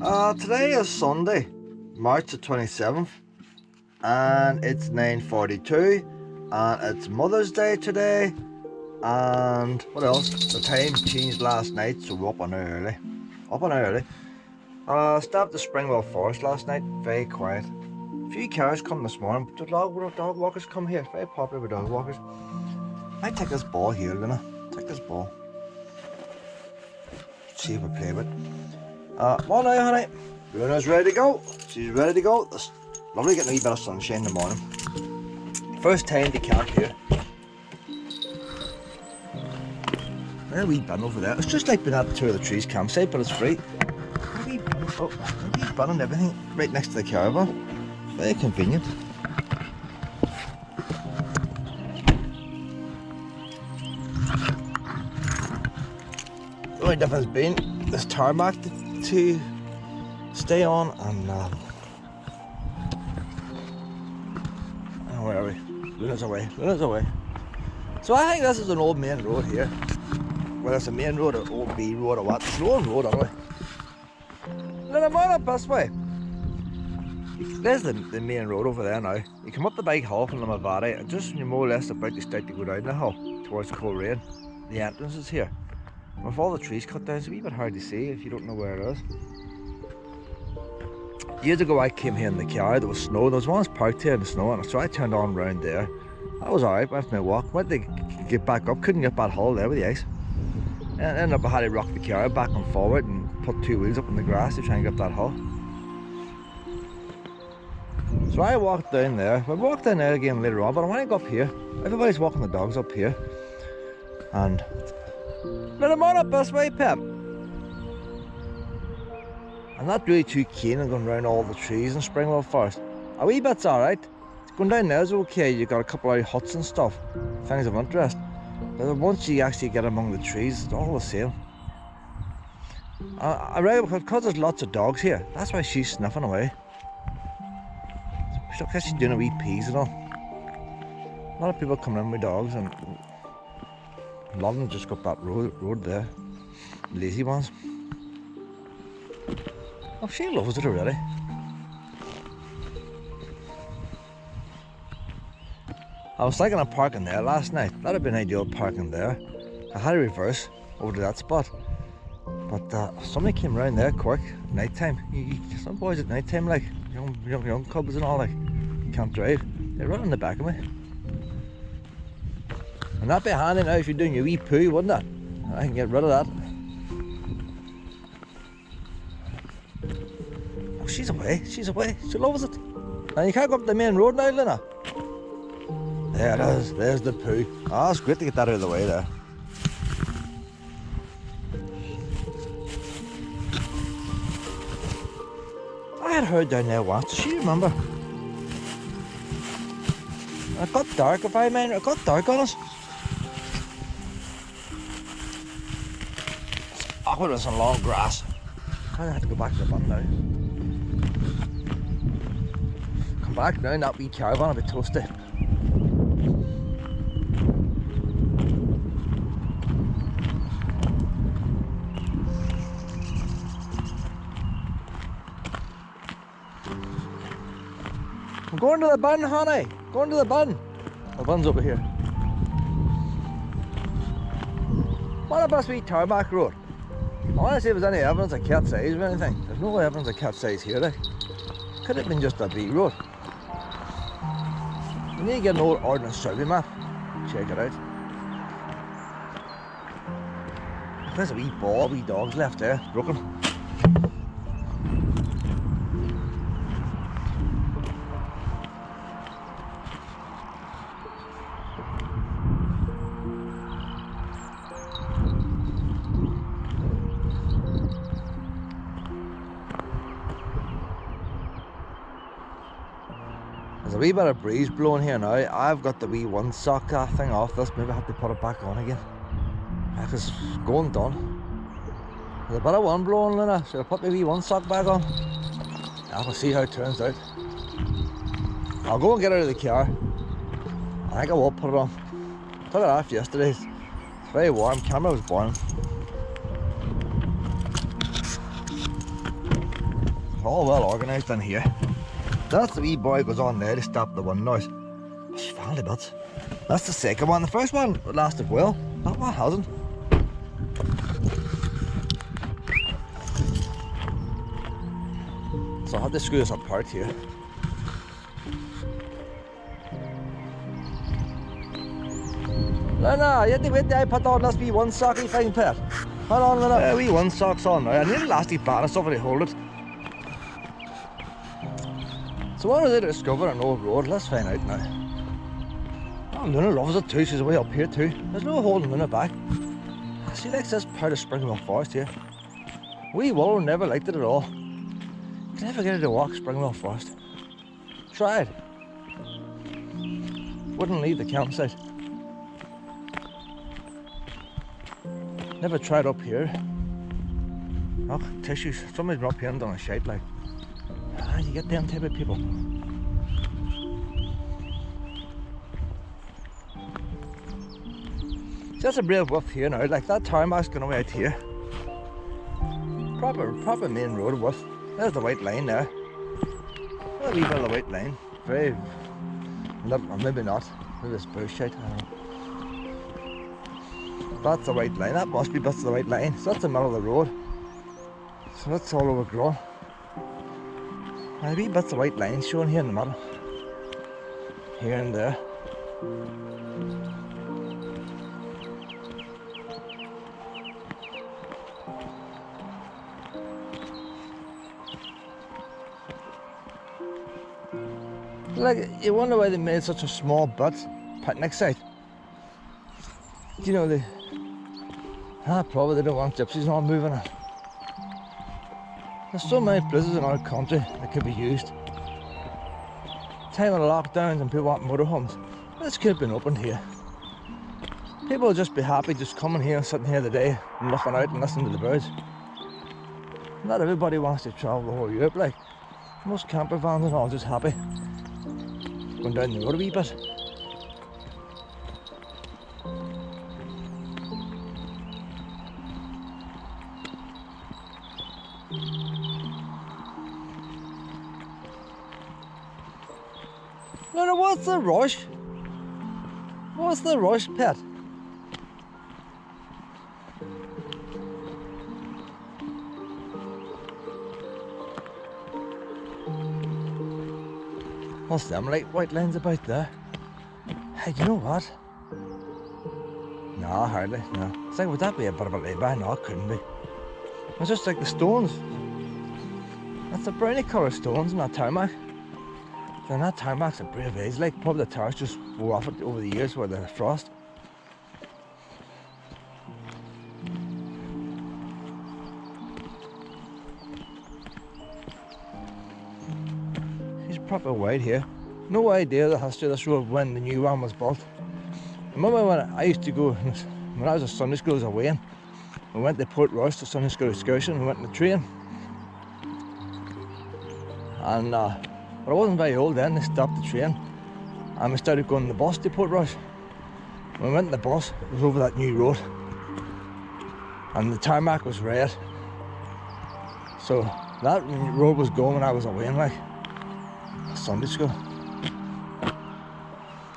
Today is Sunday, March the 27th, and it's 9:42, and it's Mother's Day today, and what else? The time changed last night, so we're up an hour early. Stopped the Springwell forest last night, very quiet. A few cars come this morning, but the dog walkers come here, very popular with dog walkers. I take this ball here, Luna. Take this ball. See if we play with it. Come on now, honey. Luna's ready to go. She's ready to go. It's lovely getting a wee bit of sunshine in the morning. First time to camp here. There's a wee bin over there. It's just like being at the Two of the Trees campsite, but it's free. A wee bin and everything right next to the caravan. Very convenient. The only difference being this tarmac to stay on, and where are we? Luna's away. So I think this is an old main road here. Whether it's a main road or old B road or what, it's an old road anyway. Luna, come on up this way. There's the main road over there now. You come up the big hill from the Mavati, and just when you're more or less about to start to go down the hill towards Coleraine, the entrance is here. With all the trees cut down, it's a wee bit hard to see if you don't know where it is. Years ago I came here in the car, there was snow, there was once parked here in the snow, and so I turned on round there. That was alright, went for my walk, went to get back up, couldn't get that hill there with the ice. And ended up I had to rock the car back and forward and put two wheels up in the grass to try and get up that hill. So I walked down there. We'll walk down there again later on, but I want to go up here. Everybody's walking the dogs up here. And let them on up this way, Pep. I'm not really too keen on going around all the trees in Springwell Forest. A wee bit's alright. Going down there is okay. You've got a couple of huts and stuff, things of interest. But once you actually get among the trees, it's all the same. I reckon because there's lots of dogs here, that's why she's sniffing away. I guess she's doing a wee peas and all. A lot of people coming in with dogs, and London just got that road there. Lazy ones. Oh, she loves it already. I was thinking of parking there last night. That'd have been ideal parking there. I had to reverse over to that spot. But somebody came around there quick, night time. Some boys at night time, like young cubs and all, like can't drive. They run on the back of me. And that'd be handy now if you're doing your wee poo, wouldn't it? I can get rid of that. Oh, she's away. She loves it. And you can't go up the main road now, Luna. There it is. There's the poo. Ah, it's great to get that out of the way there. I had her down there once. Does she remember? It got dark, if I remember. It got dark on us. It's awkward with some long grass. I have to go back to the bun now. Come back now, and that wee caravan will be toasty. I'm going to the bun, honey. Going to the bun. The bun's over here. What about this wee tarmac road? I want to see if there's any evidence of cat size or anything. There's no evidence of cat size here, like. Could have been just a B road. We need to get an old ordnance survey map. Check it out. There's a wee ball, wee dogs left there, broken. There's a wee bit of breeze blowing here now. I've got the wee one sock thing off this. Maybe I have to put it back on again. Because it's going done. There's a bit of wind blowing, Luna. Should I put the wee one sock back on? We'll see how it turns out. I'll go and get out of the car. I think I will put it on. Took it off yesterday. It's very warm. Camera was boiling. all well organised in here. That's the wee boy goes on there to stop the wind noise. She's finally bits. That's the second one. The first one lasted well. That one hasn't. So I had to screw this apart here. No, you have to wait till I put on this wee one socky thing, Pat. Hold on a minute. Wee one sock's on now. I need elastic band and stuff to hold it. So what is it to discover an old road? Let's find out now. Oh, Luna loves it too. She's way up here too. There's no holding Luna back. She likes this part of Springwell Forest here. Wee Willow never liked it at all. You can never get her to walk Springwell Forest. Tried. Wouldn't leave the campsite. Never tried up here. Oh, tissues. Somebody's been up here and done a shite like. Ah, you get them type of people. See, that's a brave width here now. Like that tarmac's going away out here. Proper main road width. There's the white line there. A wee bit of the white line. Very. Or maybe not. Maybe it's bullshit. I don't know. That's the white line. That must be bits of the white line. So that's the middle of the road. So that's all overgrown. Maybe bits of white line showing here in the middle. Here and there. Like, you wonder why they made such a small picnic site. You know, probably they don't want gypsies all moving it. There's so many places in our country that could be used. Time of the lockdowns and people want motorhomes. This could have been opened here. People will just be happy just coming here and sitting here today and looking out and listening to the birds. Not everybody wants to travel the whole Europe, like. Most camper vans are all just happy going down the road a wee bit. No, what's the rush? What's the rush, Pet? What's them like white lines about there? Hey, you know what? No, hardly, no. It's like, would that be a bit of a lay-by? No, it couldn't be. It's just like the stones. That's the brownie colour stones in that tarmac. Then that tarmac's a brave age, like probably the tires just wore off it over the years with the frost. He's proper wide here. No idea the history of this road when the new one was built. I remember when I used to go, when I was at Sunday school as a Wayne, we went to Port Royce to Sunday school excursion, we went in the train. And but I wasn't very old then, they stopped the train and we started going on the bus to Port Royce. When we went in the bus, it was over that new road and the tarmac was red. So that road was going when I was away in like Sunday school.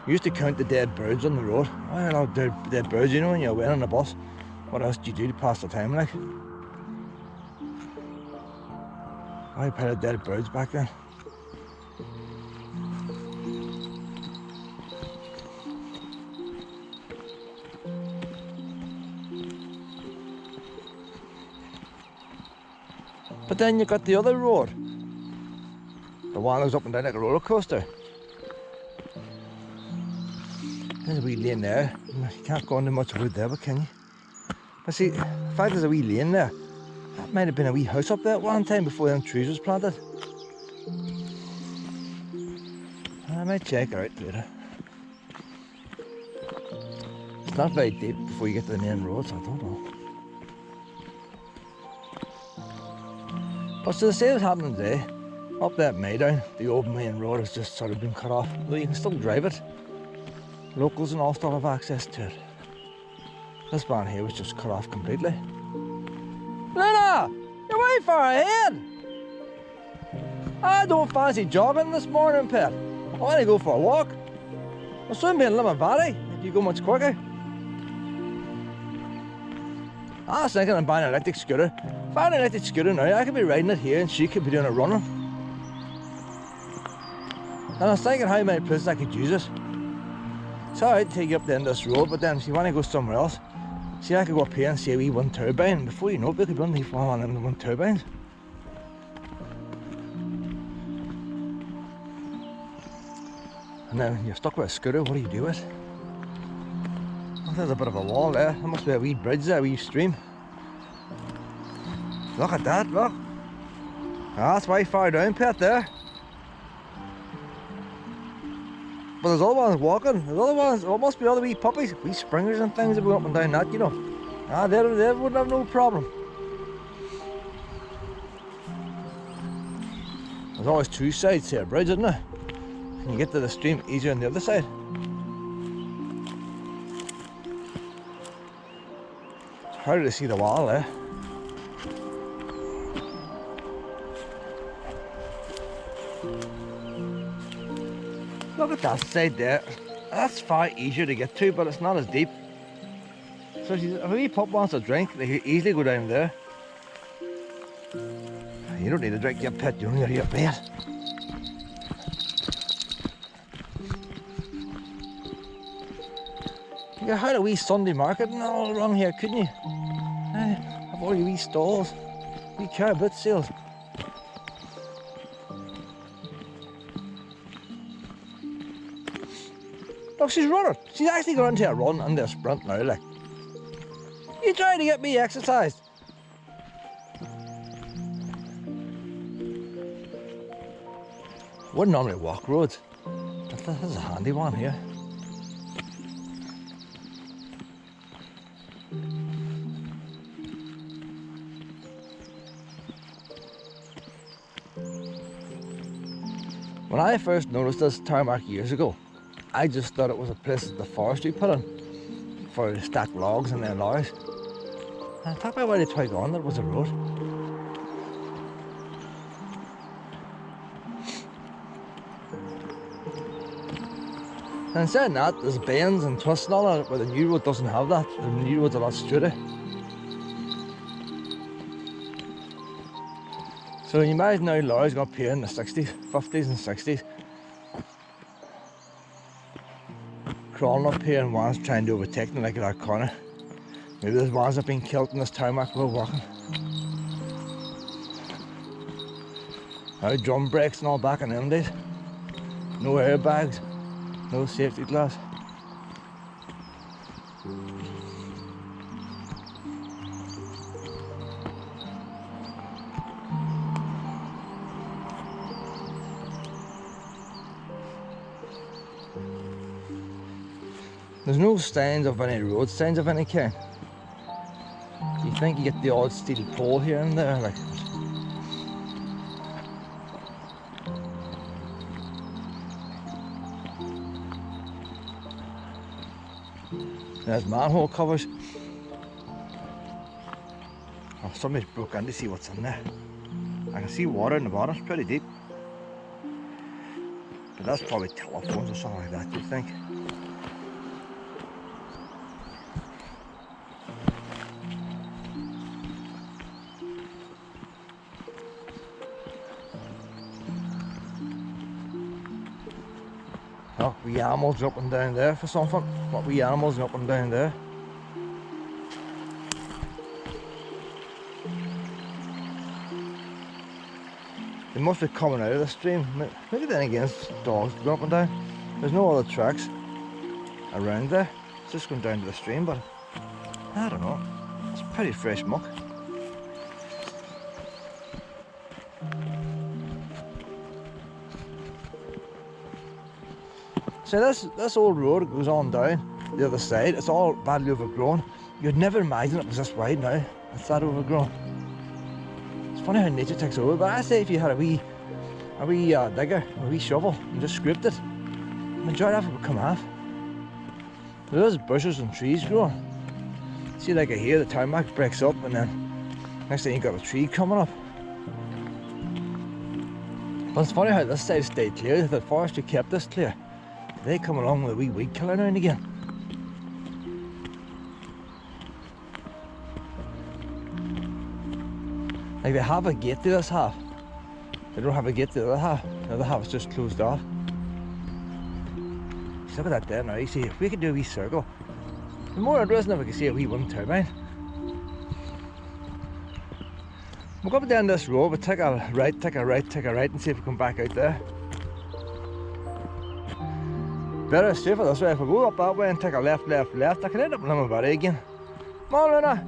We used to count the dead birds on the road. I don't know, dead birds, you know, when you're away on the bus. What else do you do to pass the time like? I paid of dead birds back then. But then you got the other road. The one that goes up and down like a roller coaster. There's a wee lane there. You can't go into much wood there, but can you? But see, the fact there's a wee lane there, that might have been a wee house up there at one time before them trees was planted. I might check it out later. It's not very deep before you get to the main road, so I don't know. But so the same is happening today. Up there at Maydown, the old main road has just sort of been cut off. Though you can still drive it. Locals and all still have access to it. This one here was just cut off completely. Luna! You're way far ahead! I don't fancy jogging this morning, pet. I want to go for a walk. I'll soon be in Londonderry if you go much quicker. I was thinking of buying an electric scooter. If I had an electric scooter now, I could be riding it here and she could be doing it running. And I was thinking how many places I could use it. So I'd take you up the end of this road, but then if you want to go somewhere else, see, I could go up here and see a wee wind turbine. Before you know it, we could run one of them wind turbines. And then when you're stuck with a scooter, what do you do with it? Oh, there's a bit of a wall there. There must be a wee bridge there, a wee stream. Look at that, look. Ah, that's way far down, pet, there. But there's other ones walking. There's other ones, there must be other wee puppies, wee springers and things that go up and down that, you know. Ah, they wouldn't have no problem. There's always two sides to a bridge, isn't there? You get to the stream easier on the other side. It's harder to see the wall there. Look at that side there. That's far easier to get to, but it's not as deep. So if a wee pup wants a drink, they can easily go down there. You don't need a drink, your pet, you only need a bed. You had a wee Sunday market and all around here, couldn't you? Have all your wee stalls, wee car boot sales. Look, she's running. She's actually going into a run and a sprint now, like. You trying to get me exercised? Wouldn't normally walk roads. This is a handy one here. When I first noticed this tarmac years ago, I just thought it was a place that the forestry put in for to stack logs in their lorries. And I thought by where they tried on there was a road. And instead of that, there's bends and twists and all that, where the new road doesn't have that. The new road's a lot straighter. So you imagine now lorries got up here in the 60s, 50s and 60s. Crawling up here and one's trying to overtake them like at that corner. Maybe there's ones that have been killed in this tarmac while walking. Now drum brakes and all back in them days. No airbags, no safety glass. There's no signs of any road signs of any kind. You think you get the odd steel pole here and there, like. There's manhole covers. Oh, somebody's broke in to see what's in there. I can see water in the bottom, it's pretty deep. But that's probably telephones or something like that, do you think? Oh, wee animals up and down there for something. What wee animals up and down there? They must be coming out of the stream. Maybe then again, it's dogs going up and down. There's no other tracks around there. It's just going down to the stream, but I don't know. It's pretty fresh muck. So this old road goes on down the other side. It's all badly overgrown. You'd never imagine it was this wide now. It's that overgrown. It's funny how nature takes over. But I say if you had a wee digger, a wee shovel, and just scraped it, the majority of it would come off. There's bushes and trees growing. See, like here, the tarmac breaks up, and then next thing you got a tree coming up. But it's funny how this side stayed clear. If the forestry kept this clear, they come along with a wee weed killer now and again. Like they have a gate to this half. They don't have a gate to the other half. The other half is just closed off. Look at that there now. You see, if we could do a wee circle, it'd be more interesting if we could see a wee wind turbine. We'll go up down this road, but take a right, take a right, take a right, and see if we come back out there. Better safer this way. If we go up that way and take a left, left, left, I can end up in Londonderry again. Come on, Luna.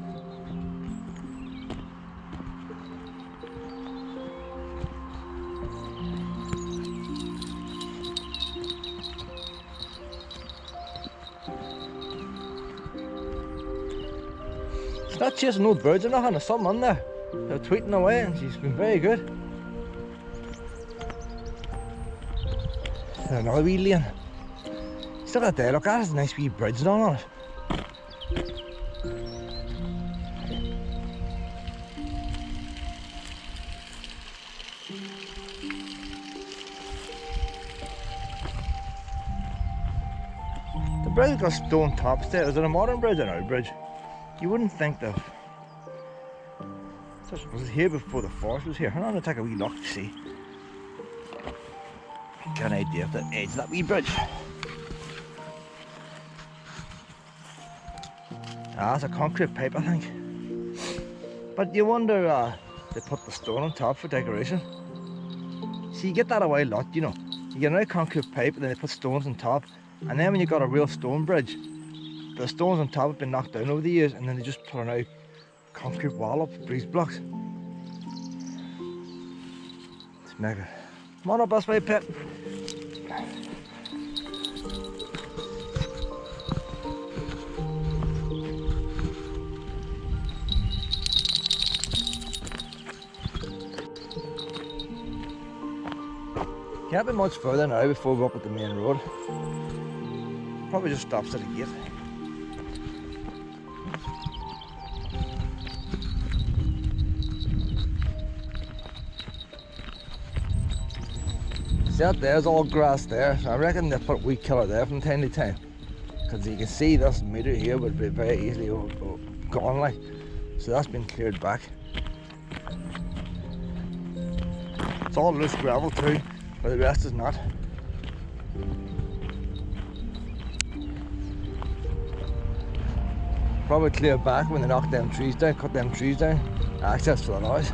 She's not chasing no birds or nothing. There's something on there. They're tweeting away and she's been very good. There's another wee lane. Still got there, look, that has a nice wee bridge down on it. The bridge got stone tops there. Is it a modern bridge or an old bridge? You wouldn't think that. Was it here before the forest was here? I'm going to take a wee look to see. Get an idea of the edge of that wee bridge. Ah, it's a concrete pipe, I think. But you wonder, they put the stone on top for decoration. See, you get that a while lot, you know. You get a nice concrete pipe and then they put stones on top. And then when you got a real stone bridge, the stones on top have been knocked down over the years and then they just put a nice concrete wall up, breeze blocks. It's mega. Come on up this way, Pip. Can't be much further now before we're up at the main road. Probably just stops at a gate. See out there's all grass there, so I reckon they put weed killer there from time to time. Because you can see this meter here would be very easily gone like. So that's been cleared back. It's all loose gravel too, but the rest is not. Probably clear back when they knock them trees down, cut them trees down, access for the noise.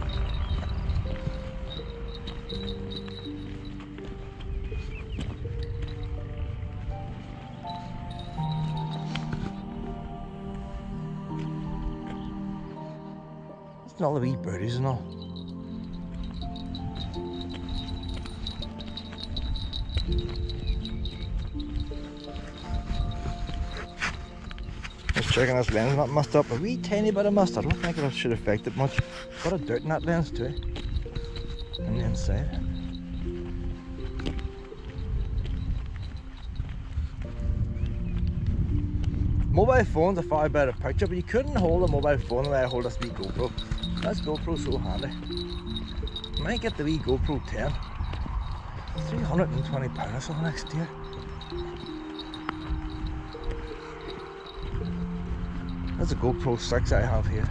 It's all the wee birdies and all. Just checking this lens not messed up. A wee tiny bit of must. I don't think it should affect it much. Got a dirt in that lens too. On the inside. Mobile phones are far better picture, but you couldn't hold a mobile phone the way I hold this wee GoPro. This GoPro's so handy. I might get the wee GoPro 10. £320 or something next year. That's a GoPro 6 I have here.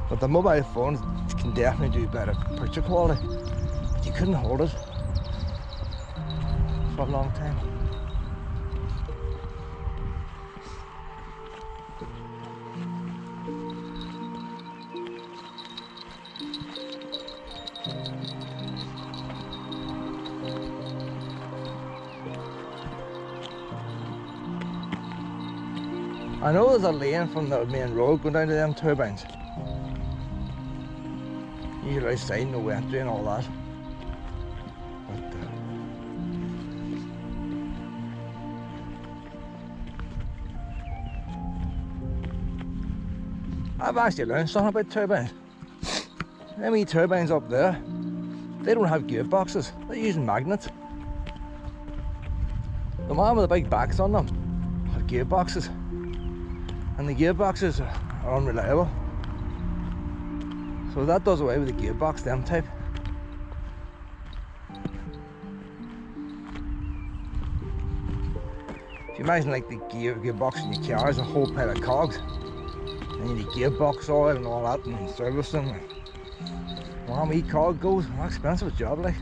But the mobile phones can definitely do better picture quality. You couldn't hold it for a long time. I know there's a lane from the main road going down to them turbines. You're outside, no entry and all that. But, I've actually learned something about turbines. Them wee turbines up there, they don't have gearboxes, they're using magnets. The man with the big backs on them have gearboxes. and the gearboxes are unreliable. So that does away with the gearbox, them type. If you imagine like the gearbox in your car is a whole pile of cogs, and you need gearbox oil and all that, and servicing. One wee cog goes, how expensive a job like.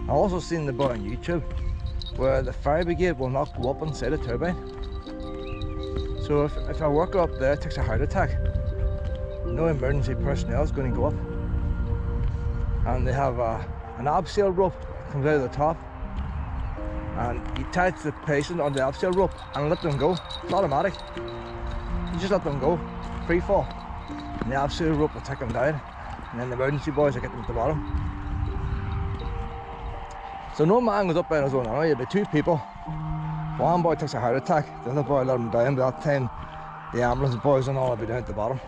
I also seen the bit on YouTube where the fire brigade will not go up inside a turbine. So if a worker up there takes a heart attack, no emergency personnel is going to go up. And they have an abseil rope that comes out of the top, and you attach the patient on the abseil rope and let them go. It's automatic. You just let them go, free fall. And the abseil rope will take them down, and then the emergency boys will get them at the bottom. So no man goes up on his own, there'll be two people. One boy takes a heart attack, the other boy let him down. By that time, the ambulance boys and all will be down at the bottom.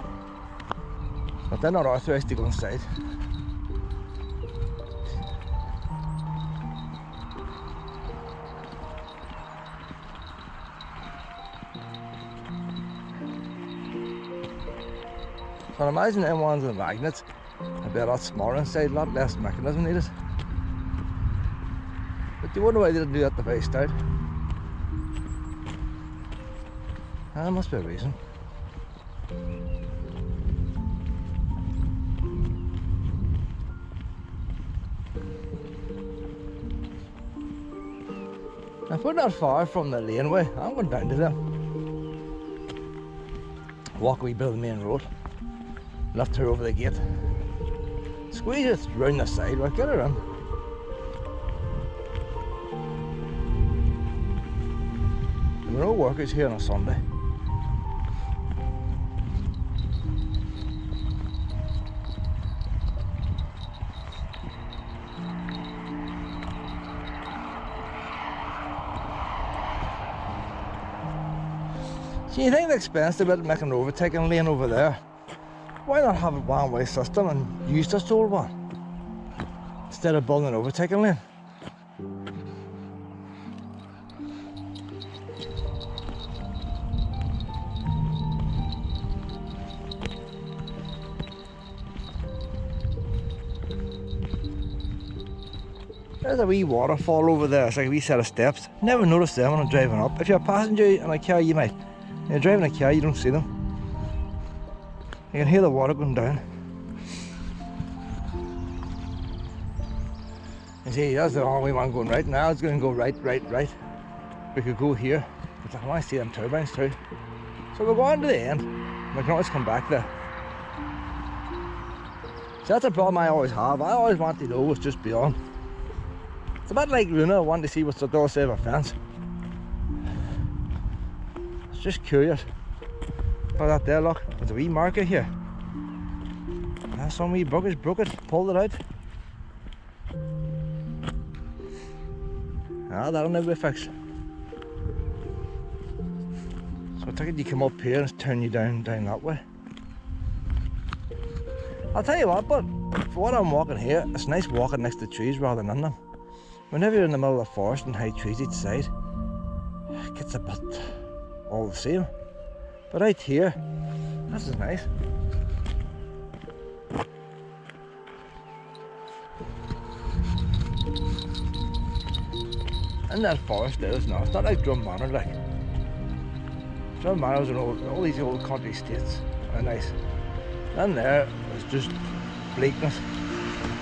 But they're not authorised to go inside. So I imagine them ones with magnets would be a lot smaller inside, a lot less mechanism needed. But you wonder why they didn't do that at the very start. There must be a reason. If we're not far from the laneway, I'm going down to them. Walk a wee bit of the main road. Left her over the gate. Squeeze it round the side, right? Get her in. There are no workers here on a Sunday. So you think the expense about making an overtaking lane over there? Why not have a one-way system and use this old one instead of building an overtaking lane? There's a wee waterfall over there. It's like a wee set of steps. Never noticed them when I'm driving up. If you're a passenger in a car, you might. When you're driving a car, you don't see them. You can hear the water going down. You see, that's the only one going right. Now it's going to go right. We could go here, but I want to see them turbines too. So we're going to the end. We can always come back there. So that's a problem I always have. I always want to know what's just beyond. It's a bit like Luna, I want to see what's the other side of a fence. It's just curious. Oh, that there, look, there's a wee marker here. Now some wee buggers broke it, pulled it out. Ah, that'll never be fixed. So I take it you come up here and turn you down that way. I'll tell you what, but for what I'm walking here, it's nice walking next to trees rather than in them. Whenever you're in the middle of the forest and high trees each side, it gets a bit all the same. But out here, this is nice. And that forest there is not. It's not like Drum Manor like. Drum Manor's and all these old country estates are nice. And there is just bleakness.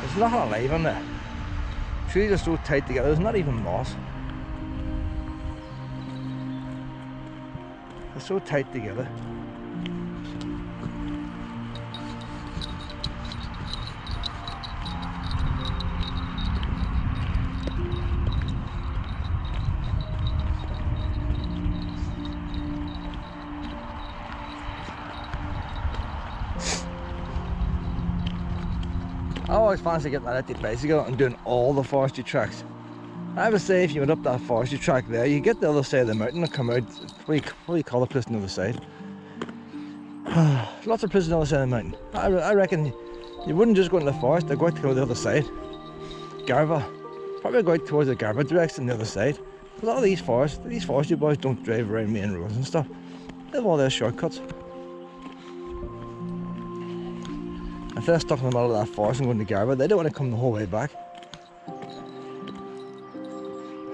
There's nothing alive in there. Trees are so tight together, there's not even moss. They're so tight together. I always fancy getting an electric bicycle and doing all the forestry tracks. I would say if you went up that forestry track there, you get the other side of the mountain and come out. What do you call the place on the other side? Lots of places on the other side of the mountain. I reckon you wouldn't just go into the forest, they'd go out to the other side. Caravan. Probably go out towards the Caravan direction on the other side. A lot of these forestry boys don't drive around main roads and stuff. They have all their shortcuts. If they're stuck in the middle of that forest and going to Caravan, they don't want to come the whole way back.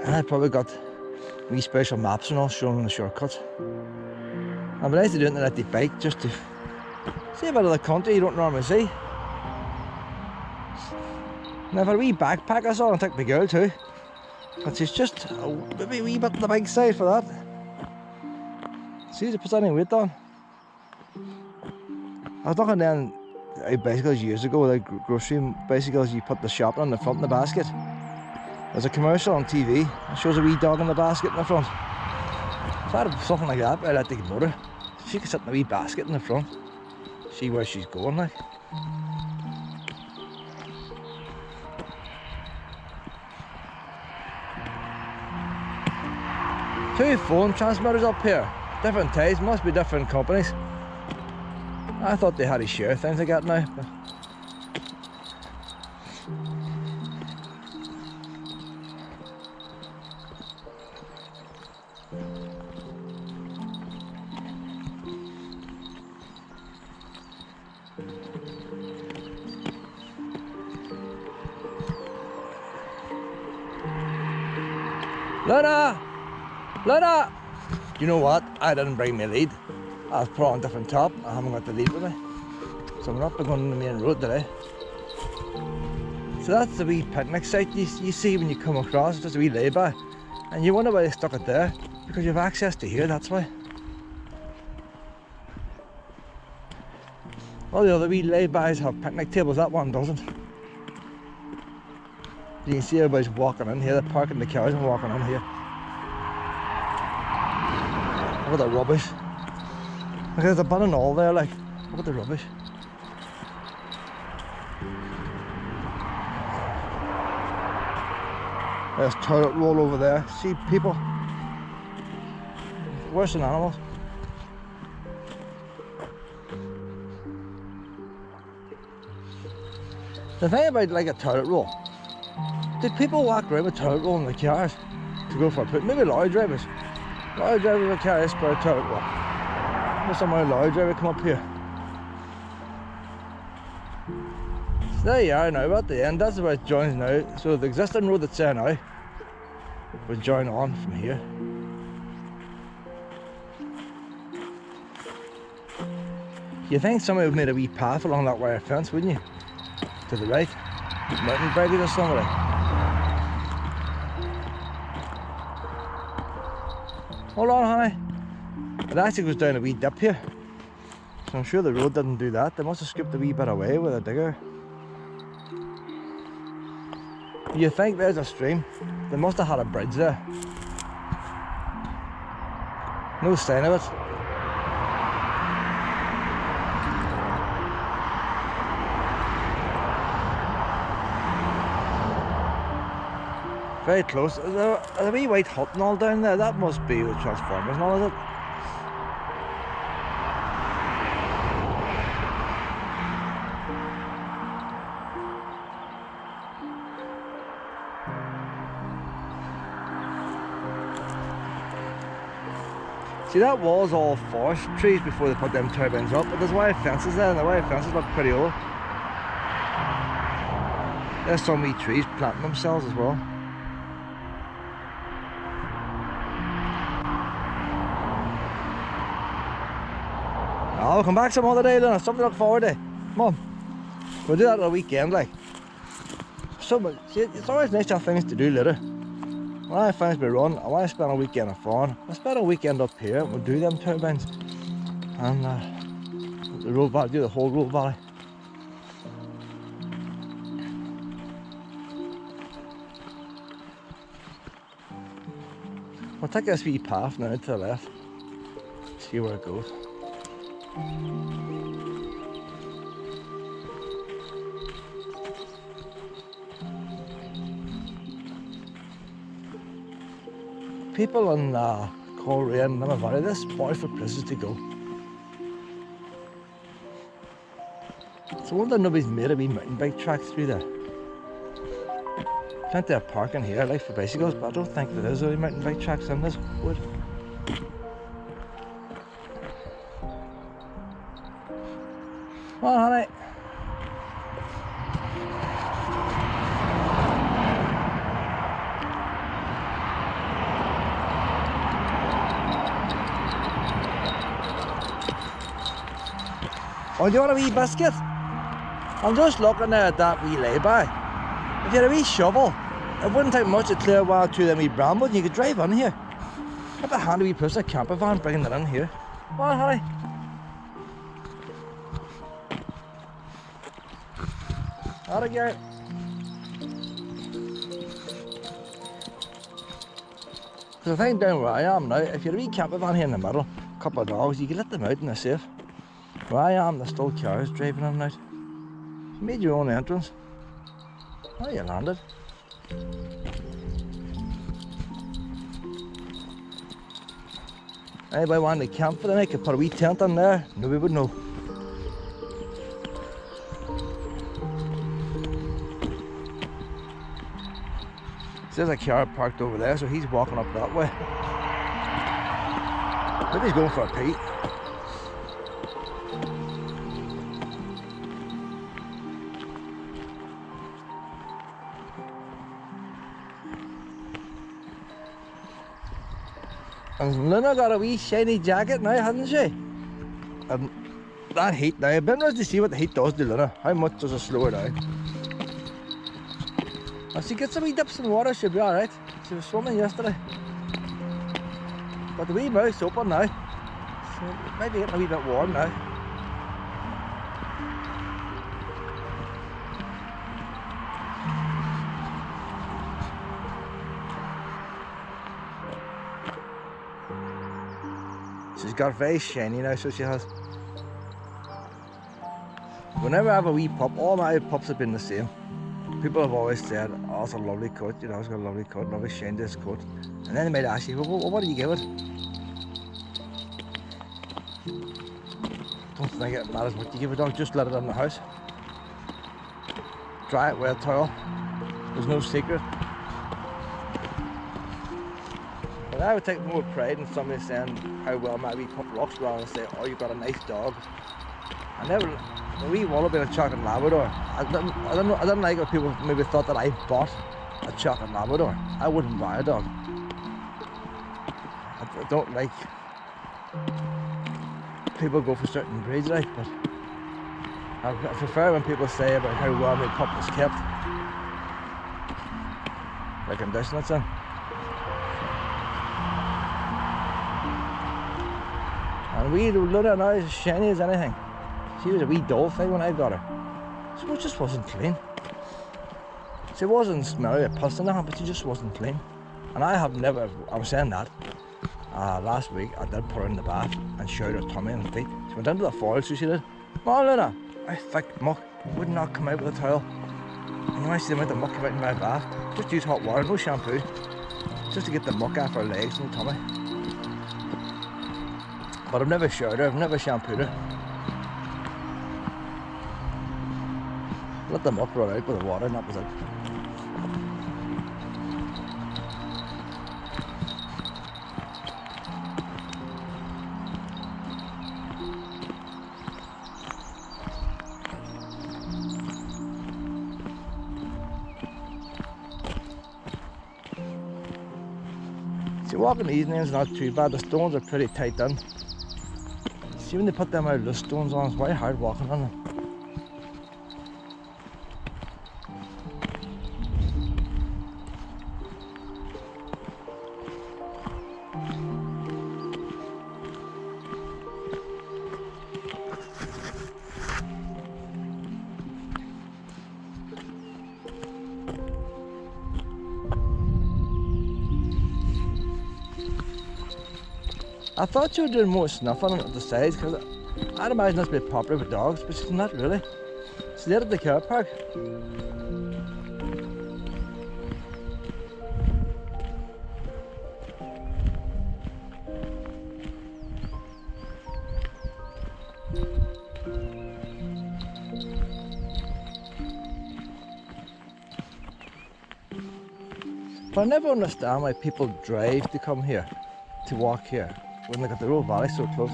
And I probably got wee special maps and all showing them the shortcuts. I'd be nice to do it and let the bike just to see a bit of the country you don't normally see. Now for a wee backpack I saw, I'll take my girl too. But she's just maybe a wee bit on the big side for that. See if it puts any weight on. I was looking then at bicycles years ago, like grocery bicycles, you put the shopping on the front of the basket. There's a commercial on TV that shows a wee dog in the basket in the front. If I had something like that, I'd electric motor, she could sit in a wee basket in the front. See where she's going like. Two phone transmitters up here, different types, must be different companies. I thought they had to share things like that now. But Luna! You know what? I didn't bring my lead. I was put on a different top. I haven't got the lead with me. So I'm not going on the main road today. So that's the wee picnic site you see when you come across. It's just a wee lay-by. And you wonder why they stuck it there. Because you have access to here, that's why. All the other wee lay-bys have picnic tables, that one doesn't. You can see everybody's walking in here. They're parking the cars and walking in here. Look at the rubbish. Look, there's a bin and all there, like. Look at the rubbish. There's toilet roll over there. See people. Worse than animals. The thing about like a toilet roll, did people walk around with toilet roll in the cars to go for a put? Maybe lorry drivers. Lorry drivers will carry a spare toilet roll. There's somewhere a lorry driver come up here. So there you are now, we're at the end. That's where it joins now. So the existing road that's there now will join on from here. You think somebody would have made a wee path along that wire fence, wouldn't you? To the right. Mountain bikers or somebody. Hold on, honey. It actually goes down a wee dip here. So I'm sure the road didn't do that. They must have scooped a wee bit away with a digger. You think there's a stream? They must have had a bridge there. No sign of it. Very close. Is there a wee white hut and all down there? That must be the Transformers and all, is it? See, that was all forest trees before they put them turbines up, but there's wire fences there, and the wire fences look pretty old. There's some wee trees planting themselves as well. I'll come back some other day then, something to look forward to. Come on, we'll do that on a weekend like. See, it's always nice to have things to do later. When I finish my run, I want to spend a weekend on farm. I'll spend a weekend up here, we'll do them turbines. And the road valley, do the whole road valley. We'll take this wee path now to the left. See where it goes. People in Caravan and Limmer Valley, this is for places to go. So I wonder nobody's made a wee mountain bike track through there. Plenty of parking here, like for bicycles, but I don't think there is any mountain bike tracks in this wood. Come on, honey. Oh, do you want a wee biscuit? I'm just looking there at that wee lay-by. If you had a wee shovel, it wouldn't take much to clear one or two of them wee brambles and you could drive in here. Have a handy wee person, a camper van, bringing it in here. Come on, honey. Out of here. So the thing down where I am now, if you had a wee camper van here in the middle, a couple of dogs, you could let them out and they're safe. Where I am, there's still cars driving in and out. You made your own entrance. Oh, you landed. Anybody wanted to camp for the night could put a wee tent in there. Nobody would know. There's a car parked over there, so he's walking up that way. Maybe he's going for a pee. And Luna got a wee shiny jacket now, hasn't she? And that heat now, I've been interested to see what the heat does to Luna. How much does it slow her down? If she gets a wee dips in water, she'll be alright. She was swimming yesterday. But the wee mouth's open now. So it might be getting a wee bit warm now. She's got very shiny now, so she has. Whenever I have a wee pup, all my pups have been the same. People have always said, oh, it's a lovely coat, you know, it's got a lovely coat, lovely shine to this coat. And then they might ask you, well, what do you give it? Don't think it matters what you give a dog, just let it in the house. Dry it with a towel. There's no secret. But I would take more pride in somebody saying how well my wee pup looks rather than say, oh, you've got a nice dog. I never, a wee wallaby and a chocolate Labrador. I didn't like it when people maybe thought that I bought a chocolate Labrador. I wouldn't buy a dog. I don't like people go for certain breeds, right? But I prefer when people say about how well my pup was kept, the condition it's in. And wee Luna now is as shiny as anything. She was a wee doll thing when I got her. She just wasn't clean. She wasn't smelly or puss in her, but she just wasn't clean. And I was saying that. Last week I did put her in the bath and showed her tummy and feet. She went into the foil, so she did. Come on, Luna. I thick muck would not come out with a towel. And when I see the amount of muck come out in my bath, just use hot water, no shampoo. Just to get the muck off her legs and tummy. But I've never showed her, I've never shampooed her. Let the muck run out with the water and that was it. See, walking the evenings is not too bad, the stones are pretty tight in. See, when they put them out loose stones on, it's very hard walking on them. I thought she would do more snuffing at the sides because I'd imagine this would be popular with dogs, but she's not really. She's there at the car park. But I never understand why people drive to come here, to walk here, when they got the Roe Valley so close.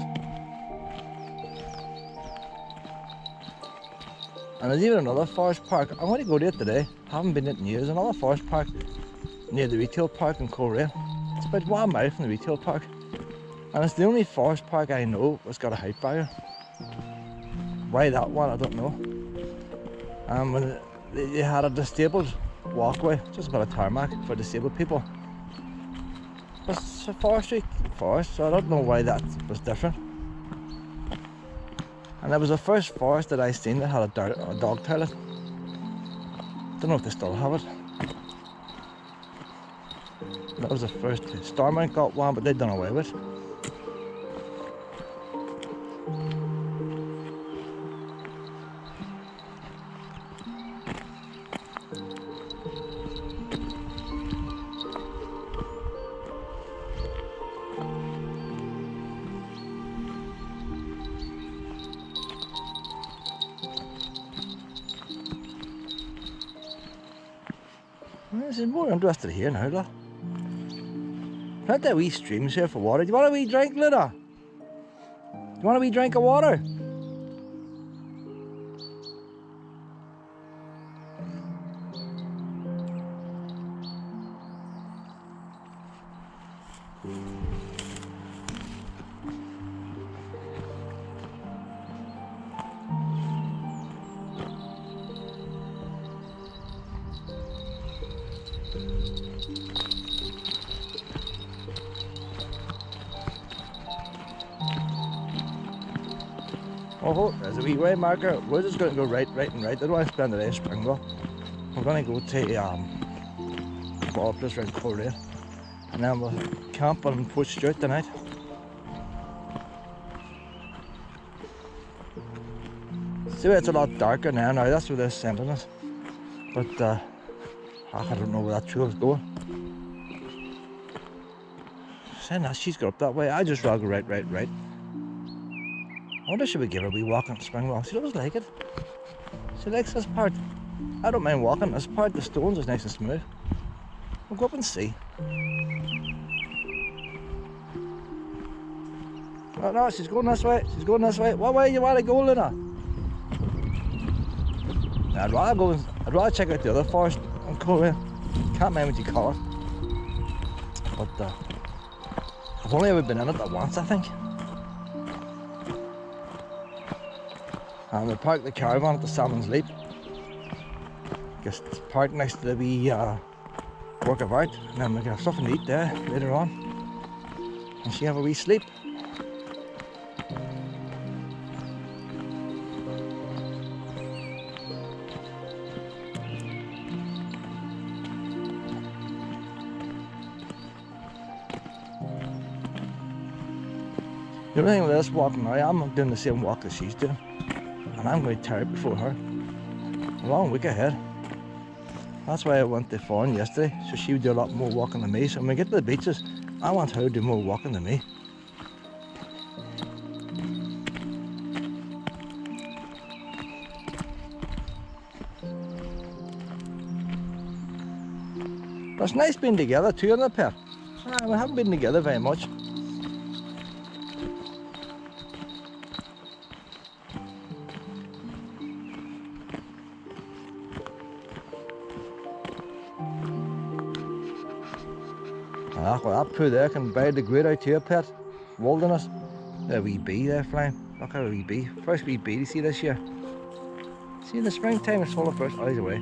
And there's even another forest park. I'm going to go to it today. Haven't been it in years. Another forest park near the retail park in Caravan. It's about 1 mile from the retail park. And it's the only forest park I know that's got a height barrier. Why that one, I don't know. When they had a disabled walkway, just about a tarmac for disabled people. But it's a forest, so I don't know why that was different. And it was the first forest that I seen that had a dog toilet. Don't know if they still have it. That was the first. Stormont got one, but they'd done away with it. This is more interested here now, though. Plenty of wee streams here for water. Do you want a wee drink, Luna? Do you want a wee drink of water? Oh, there's a wee way marker. We're just going to go right and right. I don't want to spend the day in Springwell. We're going to go to ball place around Caravan, and then we'll camp on Port Stewart tonight. See, it's a lot darker now. That's where they're sending us. But I don't know where that trail is going. Saying that, she's got up that way. I just rather go right. I wonder should we give her a wee walk on Springwell. She does like it. She likes this part. I don't mind walking this part. The stones is nice and smooth. We'll go up and see. Oh no, she's going this way. She's going this way. What way do you want to go, Luna? I'd rather check out the other forest and go in. Can't mind what you call it. But I've only ever been in it once, I think. And we parked the caravan at the Salmon's Leap. Just parked next to the wee work of art, and then we can have something to eat there later on. And she have a wee sleep. The only thing with this walking now, I'm doing the same walk that she's doing. And I'm going to be tired before her. A long week ahead. That's why I went to Fawn yesterday, so she would do a lot more walking than me. So when we get to the beaches, I want her to do more walking than me. But it's nice being together too, isn't it, Pet? We haven't been together very much. Well, that poo there can bide the great out here, Pet. Wilderness. There wee bee there flying. Look at a wee bee. First wee bee to see this year. See, in the springtime it's full of birds. Oh, he's away.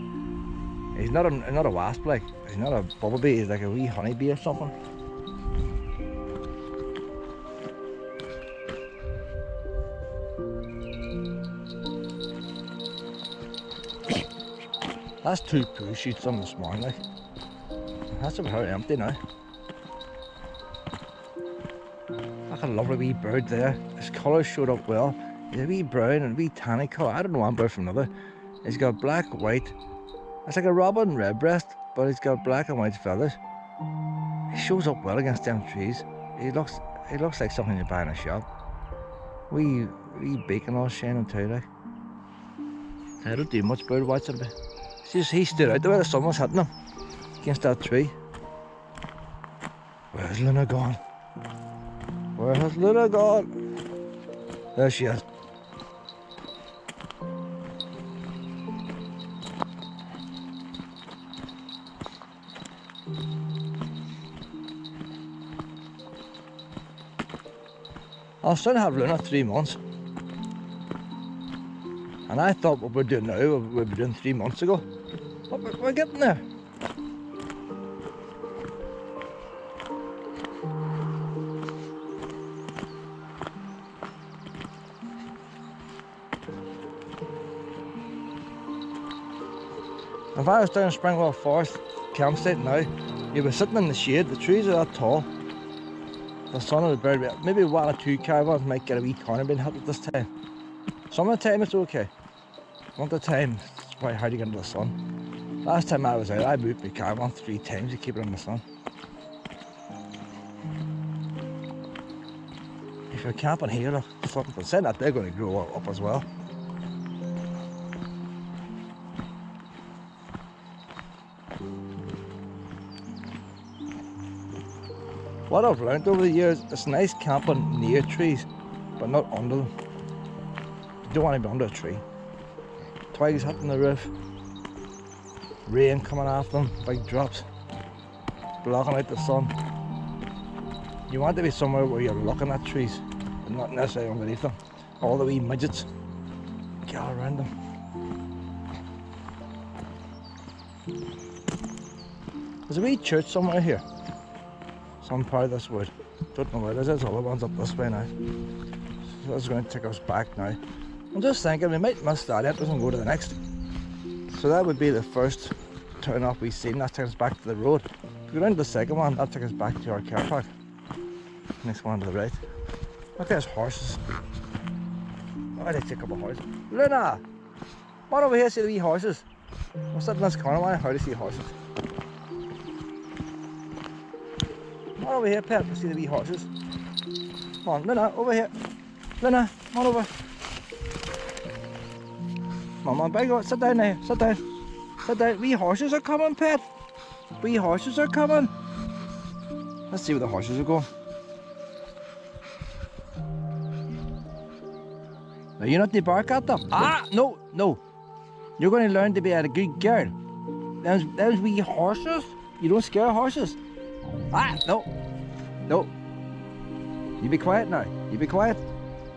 He's not a wasp, like. He's not a bumblebee. He's like a wee honeybee or something. That's 2 poo shoots on this morning, like. That's about how empty now. Look at a lovely wee bird there. His colour showed up well. He's a wee brown and a wee tanny colour. I don't know one bird from another. He's got black, white. It's like a robin redbreast, but he's got black and white feathers. He shows up well against them trees. He looks like something you buy in a shop. Wee beak and all shining too, like. I don't do much bird watching, but he stood out the way the sun was hitting him against that tree. Where's Luna gone? Where has Luna gone? There she is. I'll still have Luna 3 months. And I thought what we're doing now, we were doing 3 months ago. But we're getting there. If I was down in Springwell Forest campsite now, you'd be sitting in the shade. The trees are that tall. The sun would burn me. Maybe 1 or 2 caravans might get a wee corner being hit at this time. Some of the time it's okay. One of the time it's quite hard to get into the sun. Last time I was out, I moved my caravan 3 times to keep it in the sun. If you're camping here, something saying that they're going to grow up as well. What I've learned over the years, it's nice camping near trees, but not under them. You don't want to be under a tree. Twigs hitting the roof, rain coming off them, big drops, blocking out the sun. You want to be somewhere where you're looking at trees, and not necessarily underneath them. All the wee midgets get all around them. There's a wee church somewhere here. Some part of this wood. Don't know where it is. There's other ones up this way now. So that's going to take us back now. I'm just thinking we might miss that entrance and go to the next. So that would be the first turn off we've seen. That takes us back to the road. If we go down to the second one, that takes us back to our car park. Next one to the right. Look, there's horses. Oh, they take a couple of horses. Luna! Come on over here, see the wee horses. I'm sitting in this corner, I want to see horses. Come on over here, pet, to see the wee horses. Come on, Luna, over here. Luna, come on over. Come on, big, sit down there, sit down. Sit down. Wee horses are coming, pet. Wee horses are coming. Let's see where the horses are going. Now, you're not to bark at them. Ah, no, no. You're going to learn to be a good girl. Those wee horses. You don't scare horses. Ah, no. No. You be quiet now. You be quiet.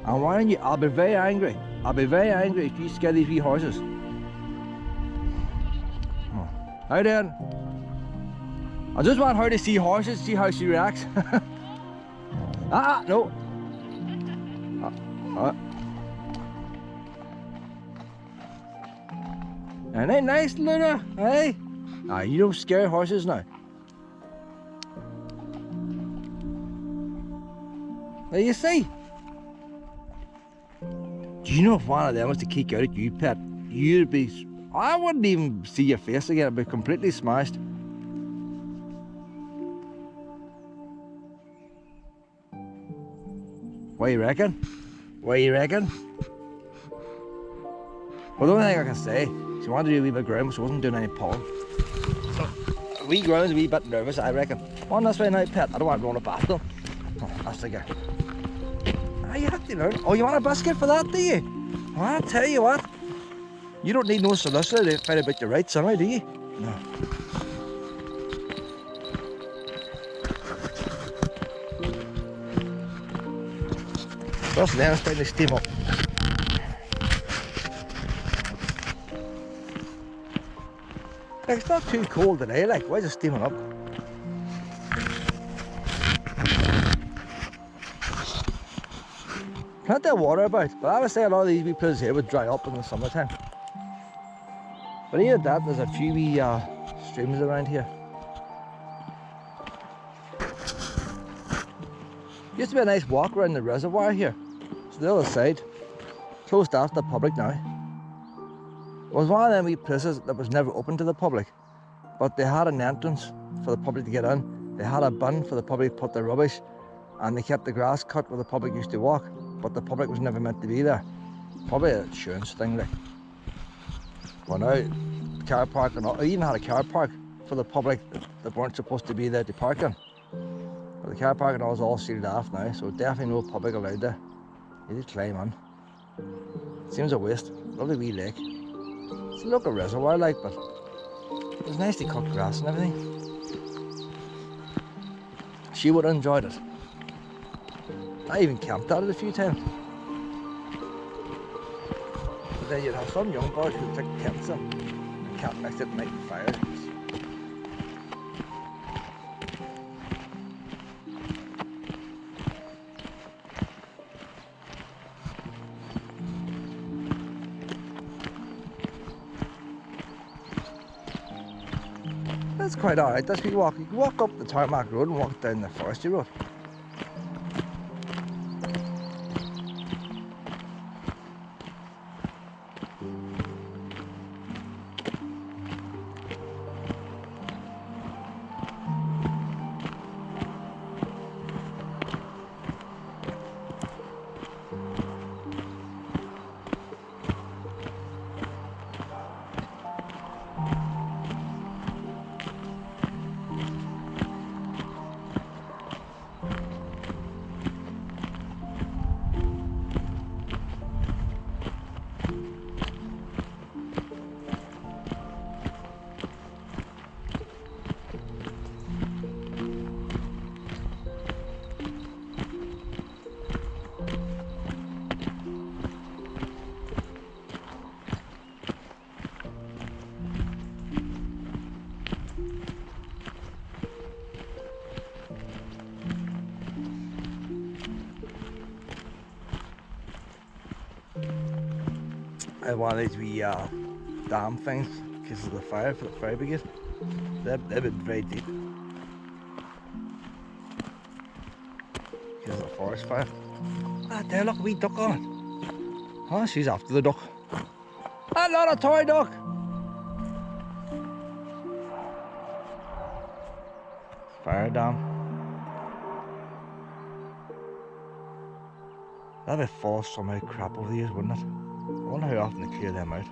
I'm warning you, I'll be very angry. I'll be very angry if you scare these wee horses. Oh. How then? I just want her to see horses, see how she reacts. Ah, no. Ain't that nice, Luna? Hey? Ah, you don't scare horses now. There you see. Do you know if one of them was to kick out at you, pet, you'd be... I wouldn't even see your face again. It'd be completely smashed. What you reckon? What you reckon? Well, the only thing I can say, she wanted to do a wee bit of ground, but she wasn't doing any pulling. So, a wee ground's a wee bit nervous, I reckon. On this way now, pet. I don't want to run up after them. Oh, that's the guy. Ah, you have to learn. Oh, you want a biscuit for that, do you? Well, I'll tell you what. You don't need no solicitor to fight about your rights, anyway, do you? No. Just then it's starting to steam up. Like, it's not too cold today, like, why is it steaming up? Plenty of water about, but I would say a lot of these wee places here would dry up in the summertime. But even that, there's a few wee streams around here. Used to be a nice walk around the reservoir here. It's the other side. Closed off to the public now. It was one of them wee places that was never open to the public, but they had an entrance for the public to get in. They had a bin for the public to put their rubbish, and they kept the grass cut where the public used to walk, but the public was never meant to be there. Probably an insurance thing, like. Well, now, car park, and all, I even had a car park for the public that weren't supposed to be there to park in. But the car park and all is all sealed off now, so definitely no public allowed there. You need to climb on. Seems a waste. Lovely wee lake. It's a local reservoir like, but there's nicely cut grass and everything. She would have enjoyed it. I even camped at it a few times. But then you'd have some young boys who'd take tents in and camp next to it and light the fire. That's quite alright. That's where you can walk up the tarmac road and walk down the forestry road. I had one of these wee dam things because of the fire for the fire brigade. They've been very deep because of the forest fire. Ah, there, look, a wee duck on it. Oh, she's after the duck. Ah, not a toy duck. Fire dam. That'd be full of some crap over the years, wouldn't it? I wonder how often they clear them out.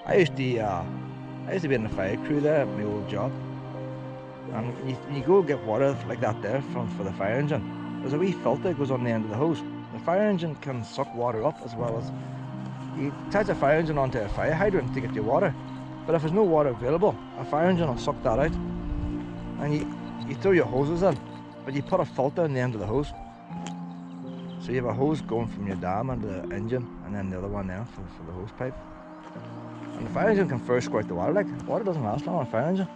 I used to be in the fire crew there at my old job, and you go get water like that there for the fire engine. There's a wee filter that goes on the end of the hose. The fire engine can suck water up, as well as you attach a fire engine onto a fire hydrant to get your water. But if there's no water available, a fire engine will suck that out, and you throw your hoses in, but you put a filter on the end of the hose. So you have a hose going from your dam into the engine, and then the other one there for the hose pipe. And the fire engine can first squirt the water, like, water doesn't last long on a fire engine.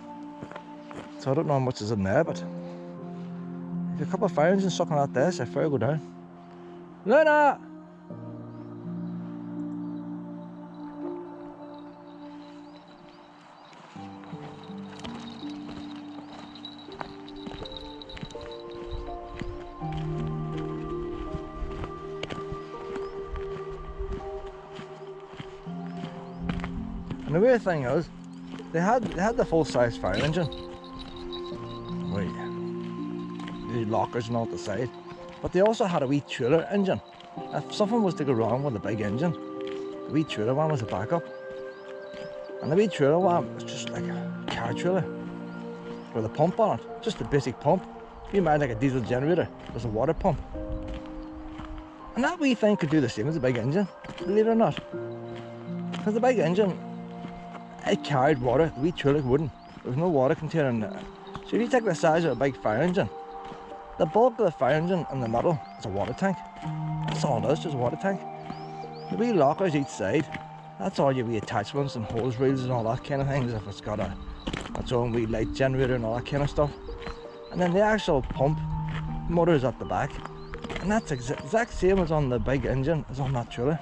So I don't know how much is in there, but if a couple of fire engines sucking out there, so fire go down. Luna! And the weird thing is, they had the full-size fire engine. Wait, the lockers and all at the side, but they also had a wee trailer engine. If something was to go wrong with the big engine, the wee trailer one was a backup. And the wee trailer one was just like a car trailer with a pump on it, just a basic pump. You imagine like a diesel generator, there's a water pump. And that wee thing could do the same as the big engine, believe it or not. Because the big engine, it carried water, the wee trailer wouldn't. There was no water container in there. So if you take the size of a big fire engine, the bulk of the fire engine in the middle is a water tank. That's all it is, just a water tank. The wee lockers each side, that's all your wee attachments and hose reels and all that kind of things, if it's got its own wee light generator and all that kind of stuff. And then the actual pump motor is at the back. And that's exact same as on the big engine, as on that trailer.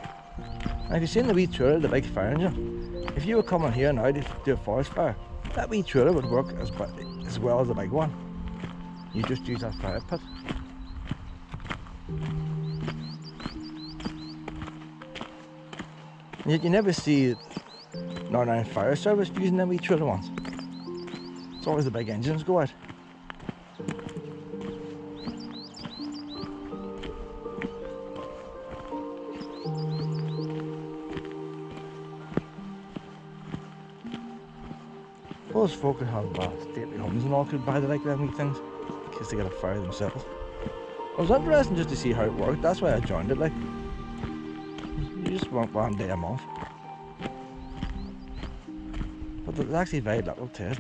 Now if you've seen the wee trailer, the big fire engine, if you were coming here now to do a forest fire, that wee trailer would work as well as the big one. You just use that fire pit. Yet you never see Northern Ireland Fire Service using them wee trailer ones. It's always the big engines go out. Most folk could have stately homes and all could buy the like them wee things in case they get a fire themselves. It was interesting just to see how it worked. That's why I joined it. Like, you just want one day a month, but there's actually very little to it.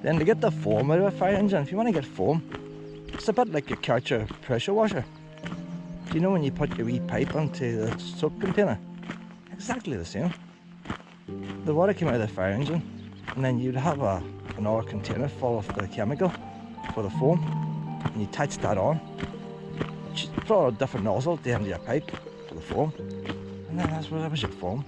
Then to get the foam out of a fire engine, if you want to get foam, it's a bit like your couch pressure washer. Do you know when you put your wee pipe onto the soap container? Exactly the same. The water came out of the fire engine, and then you'd have another container full of the chemical for the foam, and you attach that on. You put a different nozzle at the end of your pipe for the foam, and then that was your foam.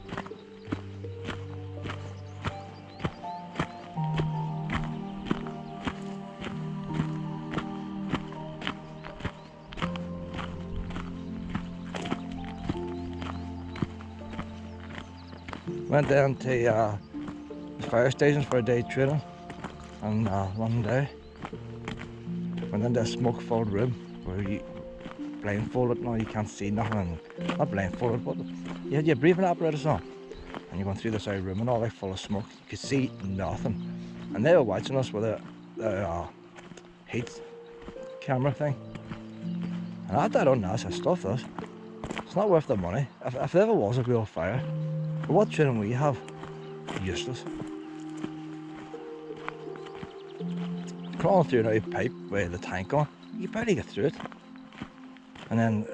Went down to the fire stations for a day training in Londonderry. Went into a smoke-filled room where you blindfolded, no, you can't see nothing. Not blindfolded, but you had your breathing apparatus on. And you're going through this outer room and all like full of smoke. You could see nothing. And they were watching us with a heat camera thing. And I had that on us, I stuffed this. It's not worth the money. If there ever was a real fire, what training we have? Useless. Crawling through an old pipe with the tank on, you barely get through it. And then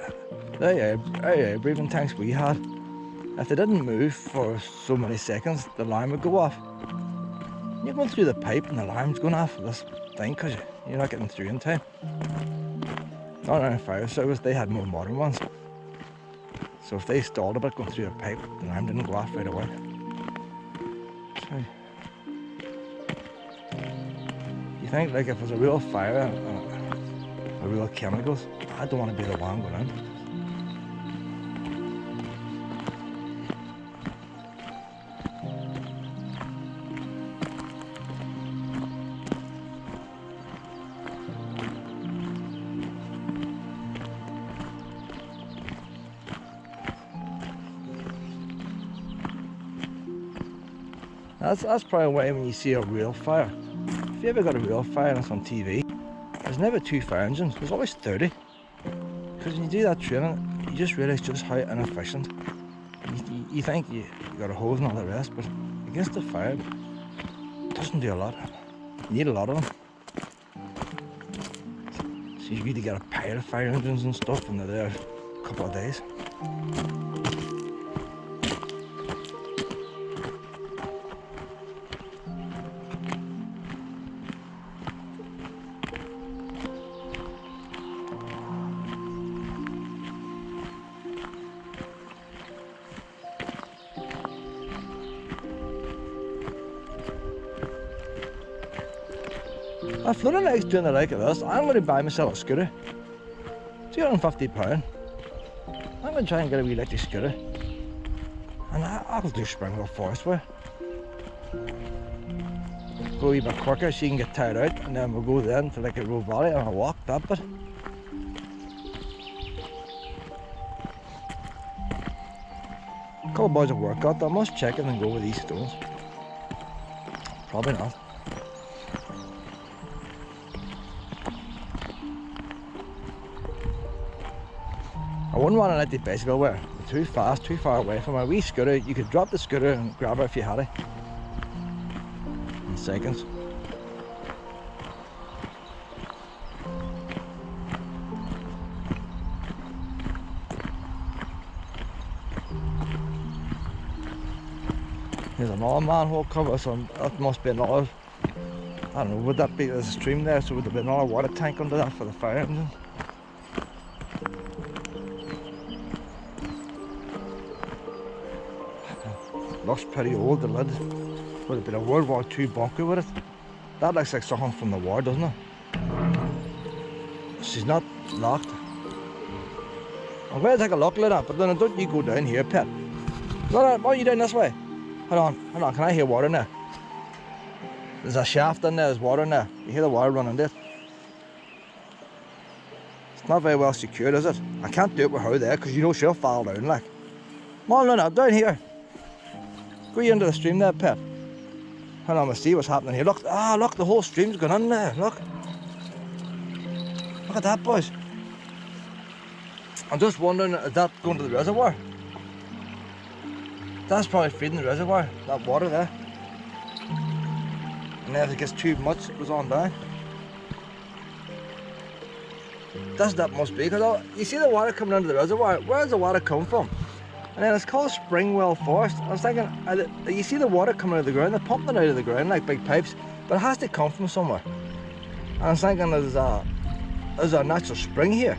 the air breathing tanks we had, if they didn't move for so many seconds, the alarm would go off. You're going through the pipe and the alarm's going off this thing because you're not getting through in time. Not around fire service, they had more modern ones. So if they stalled a bit going through a pipe, the alarm didn't go off right away. So, you think like if there's a real fire and real chemicals, I don't want to be the one going in. That's probably why when you see a real fire, if you ever got a real fire and it's on TV, there's never 2 fire engines, there's always 30. Because when you do that training, you just realise just how inefficient. You think you got a hose and all the rest, but against the fire, it doesn't do a lot. You need a lot of them. So you need to get a pile of fire engines and stuff, and they're there a couple of days. If Luna likes doing the like of this, I'm going to buy myself a scooter. £250. I'm going to try and get a wee electric scooter. And I'll do Springwell Forest with. Go a wee bit quicker so you can get tired out, and then we'll go then to like a Roe Valley and I'll walk that bit. A couple of boys have workout, I must check it and go with these stones. Probably not. I wouldn't want to let the bicycle wear. Too fast, too far away from a wee scooter. You could drop the scooter and grab it if you had it. In seconds. There's another manhole cover, so that must be another, I don't know, would that be, there's a stream there, so would there be another water tank under that for the fire engine? Looks pretty old, the lid. Would have been a World War II bunker with it. That looks like something from the war, doesn't it? She's not locked. I'm going to take a look at that, but then don't you go down here, pet. No, why are you doing this way? Hold on, can I hear water in there? There's a shaft in there, there's water in there. You hear the water running there. not very well secured, is it? I can't do it with her there because you know she'll fall down like. Come on, Luna, down here. Go you into the stream there, pet. Hold on, we'll see what's happening here. Look, look, the whole stream's gone in there. Look. Look at that, boys. I'm just wondering, is that going to the reservoir? That's probably feeding the reservoir, that water there. And then if it gets too much, it goes on down. That must be, because you see the water coming into the reservoir. Where does the water come from? And then it's called Springwell Forest. I was thinking, you see the water coming out of the ground, they're pumping it out of the ground like big pipes, but it has to come from somewhere. And I was thinking there's a natural spring here,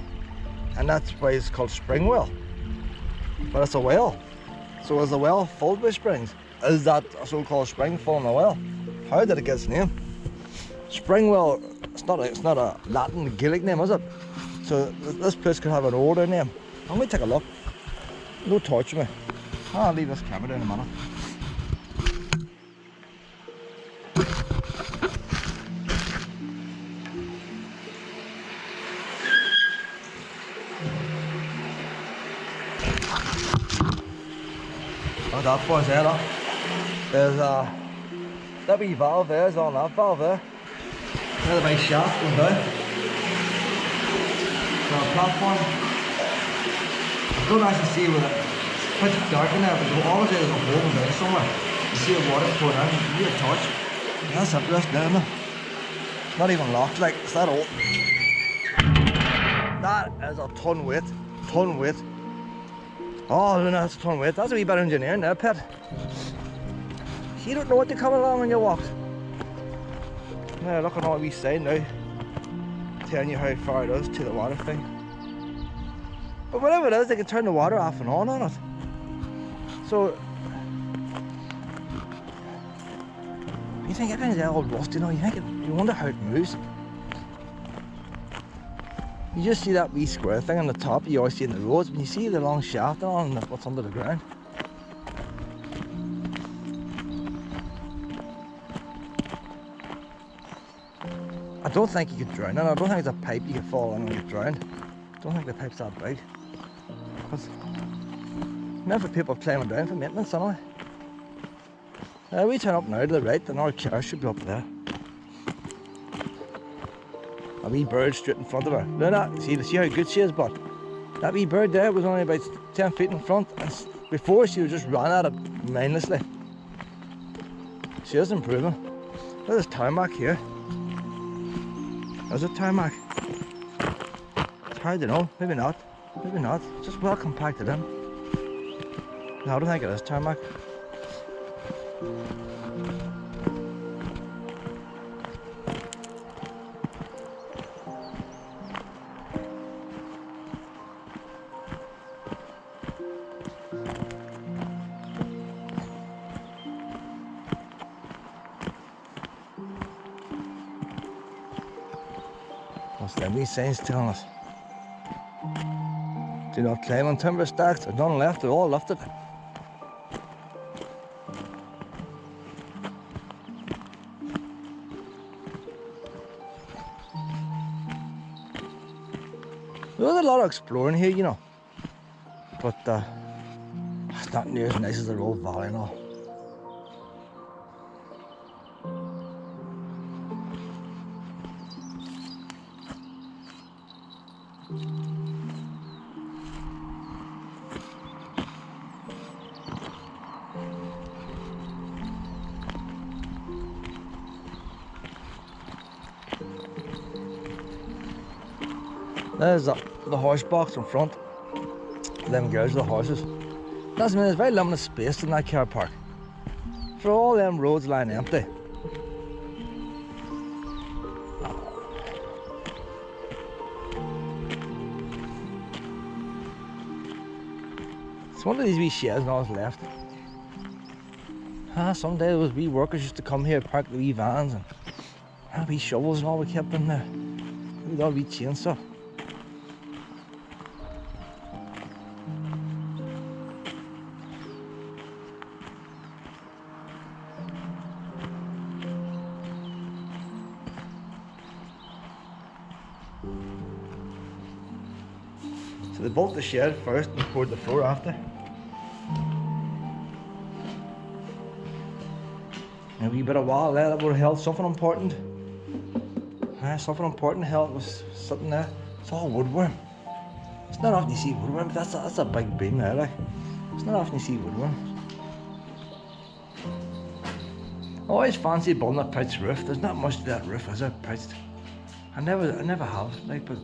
and that's why it's called Springwell. But it's a well. So is the well filled with springs? Is that a so-called spring full in a well? How did it get its name? Springwell, it's not a Latin Gaelic name, is it? So this place could have an older name. Let me take a look. No torture me. I'll leave this camera down a minute. Look at that, boys, there, look. There's that wee valve there, is on that valve there. There's a big shaft going down. So a platform. I don't actually see where it's pretty dark in there, but obviously there's a hole going down somewhere. You see the water pouring out, you need a torch. Yeah, that's interesting, isn't it? It's not even locked, like, it's that old. That is a ton weight. Ton weight. Oh, no, that's a ton weight. That's a wee bit of engineering there, pet. You don't know what to come along when you walk. Now look at all we say now, telling you how far it is to the water thing. But whatever it is, they can turn the water off and on it. So you think everything's all rust, you know, you wonder how it moves. You just see that wee square thing on the top you always see in the roads, when you see the long shaft on what's under the ground. I don't think you could drown in it. I don't think it's a pipe you could fall in and get drowned. I don't think the pipe's that big. But meant for people climbing down for maintenance, anyway. We turn up now to the right, and our car should be up there. A wee bird straight in front of her. Look at that. See how good she is, but that wee bird there was only about 10 feet in front, and before she just ran at it mindlessly. She is improving. Look at this tarmac here. Is it tarmac? It's hard to know. Maybe not. Maybe not. It's just well compacted in. No, I don't think it is tarmac. What's that wee signs telling us? Do not climb on timber stacks. There's none left, they're all lifted. There's a lot of exploring here, you know. But it's not near as nice as the Roll Valley and all. There's the horse box in front. Them girls with the horses. That's mean there's very limited space in that car park. For all them roads lying empty. It's one of these wee sheds and all that's left. Someday those wee workers used to come here, park the wee vans and wee shovels and all we kept in there. With all wee chainsaw. So they built the shed first and poured the floor after. A wee bit of wall there that would have held something important. Something important held was sitting there. It's all woodworm. It's not often you see woodworm, but that's a big beam there, like. It's not often you see woodworm. I always fancy building a pitched roof. There's not much to that roof, is there, pitched? I never have, like, but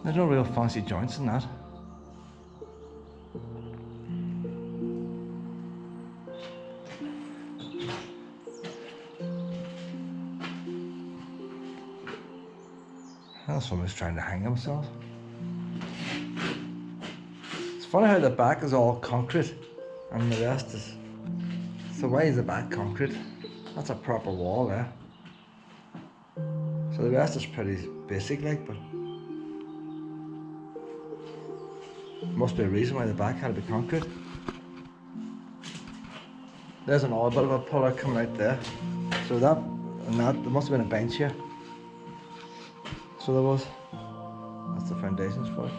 there's no real fancy joints in that. Oh, someone's trying to hang themselves. It's funny how the back is all concrete and the rest is... So why is the back concrete? That's a proper wall there. So the rest is pretty basic, like, but... Must be a reason why the back had to be concrete. There's another bit of a pillar coming out there. So that and that, there must have been a bench here. So there was. That's the foundations for it.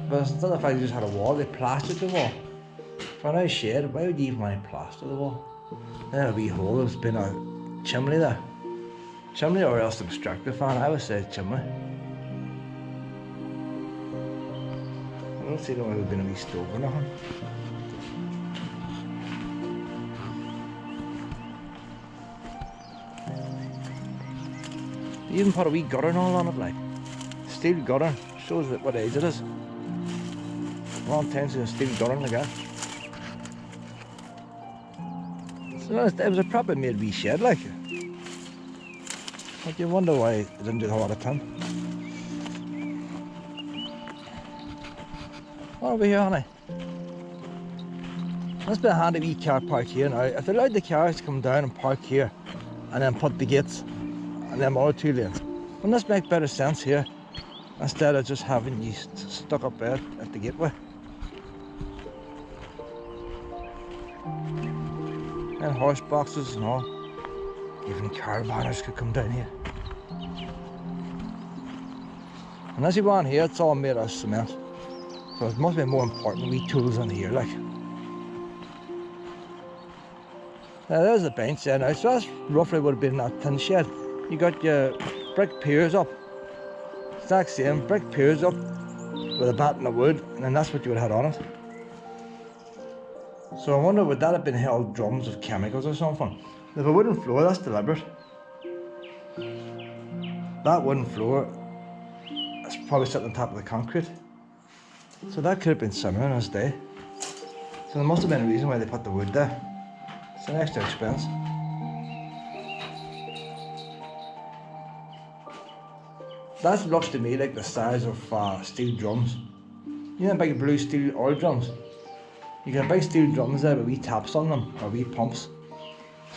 But instead of fact you just had a wall, they plastered the wall. For a nice shed, why would you even want to plaster the wall? There a wee hole, there's been a chimney there. Chimney or else an extractor fan, I would say chimney. I don't see there would have been a wee stove or nothing. They even put a wee gutter and all on it, like. Steel gutter, shows what age it is. Long time since a steel gutter like that. So it was a proper made wee shed, like. But you wonder why they didn't do the whole lot of time. What over here, honey? Must be a handy wee car park here now. If they allowed the cars to come down and park here and then put the gates and them other 2 lanes, wouldn't this make better sense here instead of just having you stuck up there at the gateway? And horse boxes and all. Even caravanners could come down here. And as you go on here, it's all made of cement. So it must be more important wee tools in here, like. Now there's the bench there now, so that's roughly would have been that tin shed. You got your brick piers up. Exact same, brick piers up with a batten of wood, and then that's what you would have had on it. So I wonder, would that have been held drums of chemicals or something? If a wooden floor, that's deliberate. That wooden floor is probably sitting on top of the concrete. So that could have been similar in its day. So there must have been a reason why they put the wood there. It's an extra expense. That looks to me like the size of steel drums. You know, big blue steel oil drums. You can buy steel drums there with wee taps on them, or wee pumps.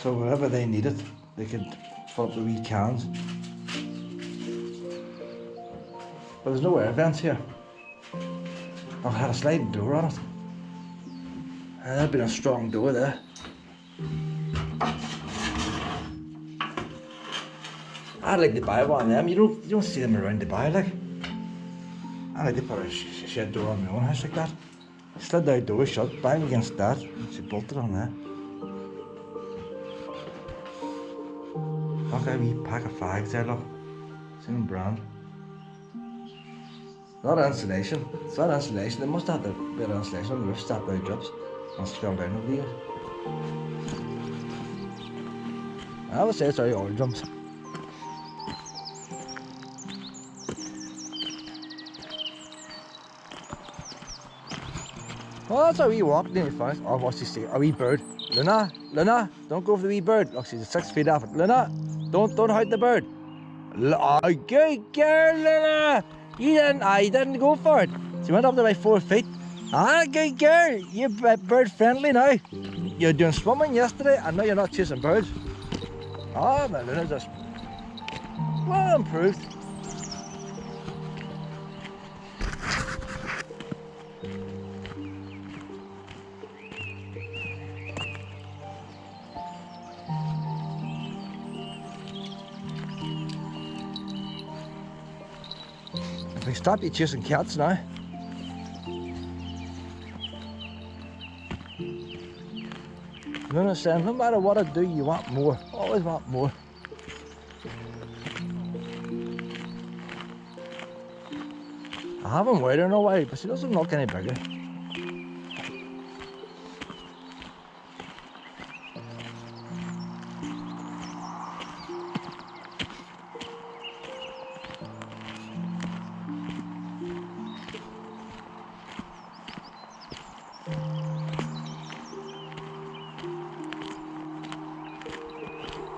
So whenever they need it, they could fill up the wee cans. But there's no air vents here. Oh, it had a sliding door on it. That'd been a strong door there. I'd like to buy one of them. You don't see them around Dubai, like. I'd like to put a shed door on my own house like that. Slid the door shut, bang against that, and she bolted on there. Look at a wee pack of fags there, look. Same brand. A lot of insulation. It's a lot of insulation. They must have had a bit of insulation on the roof, stacked by drips. Must have fell down over the years. I would say it's all oil drums. Well, that's how we walk nearly fast. Oh, what's he saying? A wee bird. Luna, Luna, don't go for the wee bird. Look, she's 6 feet off it. Luna, don't hurt the bird. Oh, good girl, Luna. You didn't go for it. She went up to about 4 feet. Ah, good girl. You're bird friendly now. You're doing swimming yesterday, and now you're not chasing birds. Oh, my Luna's just well improved. Can you stop you chasing cats now? You understand? No matter what I do, you want more. Always want more. I haven't weighed her in a while, but she doesn't look any bigger.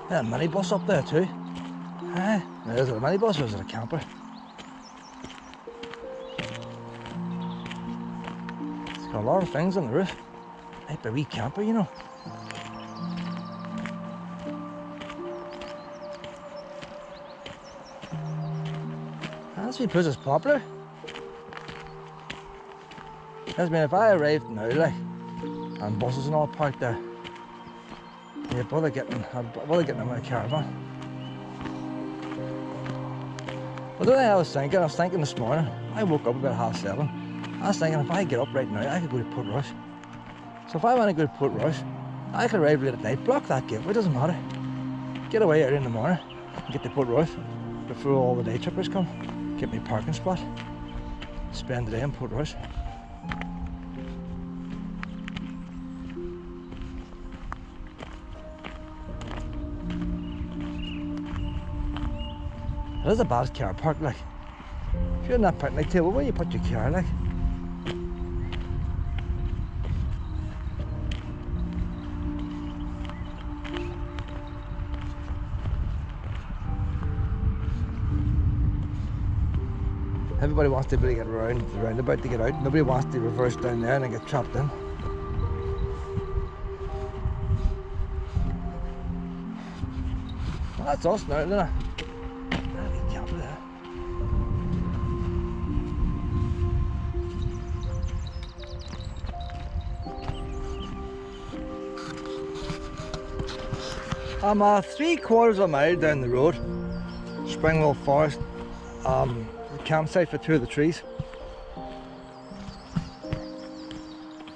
There's a minibus up there too. Aye, is it a minibus or is it a camper? It's got a lot of things on the roof. Might be a wee camper, you know. That's wee place is popular. I mean, if I arrived now, like, and buses and all parked there, yeah, bother getting in my caravan. Well, the way I was thinking this morning, I woke up about 7:30. I was thinking if I get up right now, I could go to Portrush. So if I want to go to Portrush, I could arrive late at night, block that gateway, it doesn't matter. Get away early in the morning and get to Portrush before all the day trippers come. Get me a parking spot. Spend the day in Portrush. It is a bad car park, like. If you're in that picnic table, where you put your car, like? Everybody wants to be able to get around the roundabout to get out. Nobody wants to reverse down there and get trapped in. Well, that's us now, isn't it? I'm 3/4 of a mile down the road, Springwell Forest, the campsite for 2 of the trees.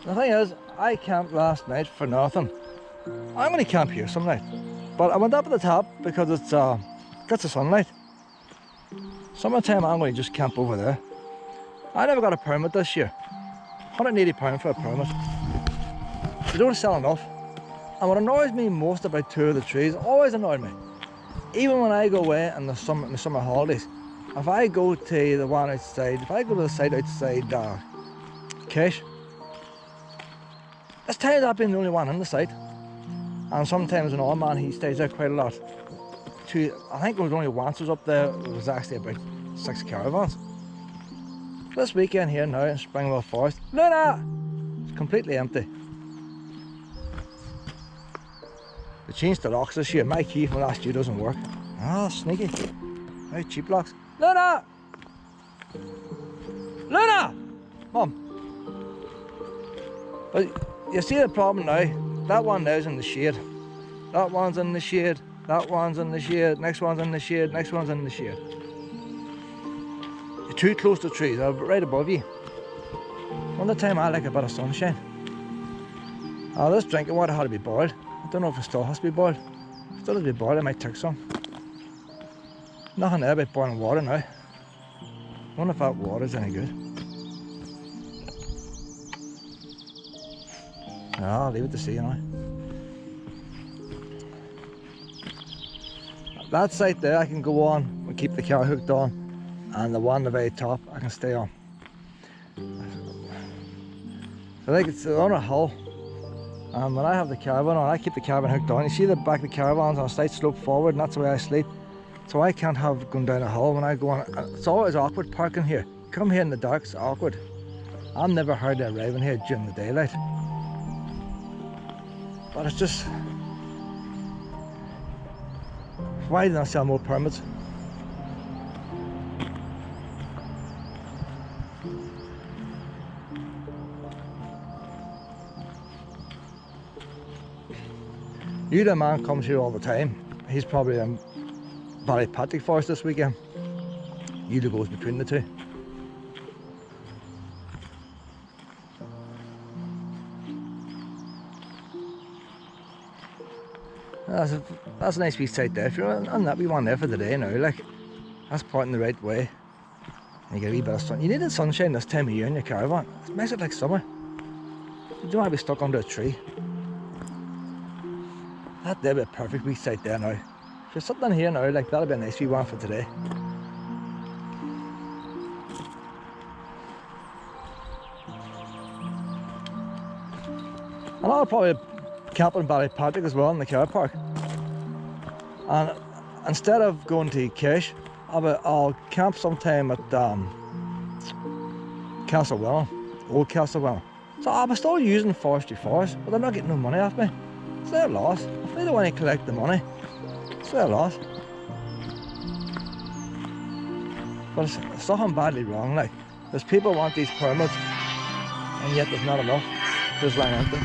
The thing is, I camped last night for nothing. I'm going to camp here some night, but I went up at the top because it's gets the sunlight. Summertime I'm going to just camp over there. I never got a permit this year, £180 for a permit. They don't sell enough. And what annoys me most about 2 of the trees, always annoyed me, even when I go away in the summer holidays, if I go to the one outside, if I go to the site outside Cash, it's times I've been the only one in the site, and sometimes an old man, he stays there quite a lot. I think there was only once I was up there, it was actually about 6 caravans. This weekend here now in Springwell Forest, Luna! It's completely empty. They changed the locks this year. My key from last year doesn't work. Ah, sneaky. Very cheap locks. Luna! Luna! Mum. But you see the problem now? That one now's in the shade. That one's in the shade. That one's in the shade. Next one's in the shade. Next one's in the shade. You're too close to trees. They're right above you. One of the time I like a bit of sunshine. Oh, this drinking water had to be boiled. I don't know if it still has to be boiled. If it still has to be boiled, I might take some. Nothing there about boiling water now. I wonder if that water's any good. No, I'll leave it to see now. That site there I can go on and keep the car hooked on, and the one at the very top I can stay on. I think it's on a hill. And when I have the caravan on, I keep the caravan hooked on. You see the back of the caravans on a slight slope forward, and that's the way I sleep. So I can't have going down a hill when I go on. It's always awkward parking here. Come here in the dark, it's awkward. I'm never hardly arriving here during the daylight. But it's just, why didn't I sell more permits? Usually a man comes here all the time. He's probably in Ballypatrick Forest this weekend. Usually goes between the two. That's a nice wee sight there. If you're on that wee one there for the day now, like, that's pointing the right way. And you get a wee bit of sun. You need the sunshine this time of year in your caravan. It makes it like summer. You don't want to be stuck under a tree. That there would be a perfect wee sight there now. If you're sitting in here now, like, that'll be a nice wee one for today. And I'll probably camp in Ballypatrick as well in the car park. And instead of going to Cash, I'll camp sometime at Castlewell, Old Castlewell. So I'll be still using forestry forest, but they're not getting no money off me. It's their loss. If they don't want to collect the money, it's their loss. But it's something badly wrong, like. There's people who want these permits, and yet there's not enough. Just lying empty.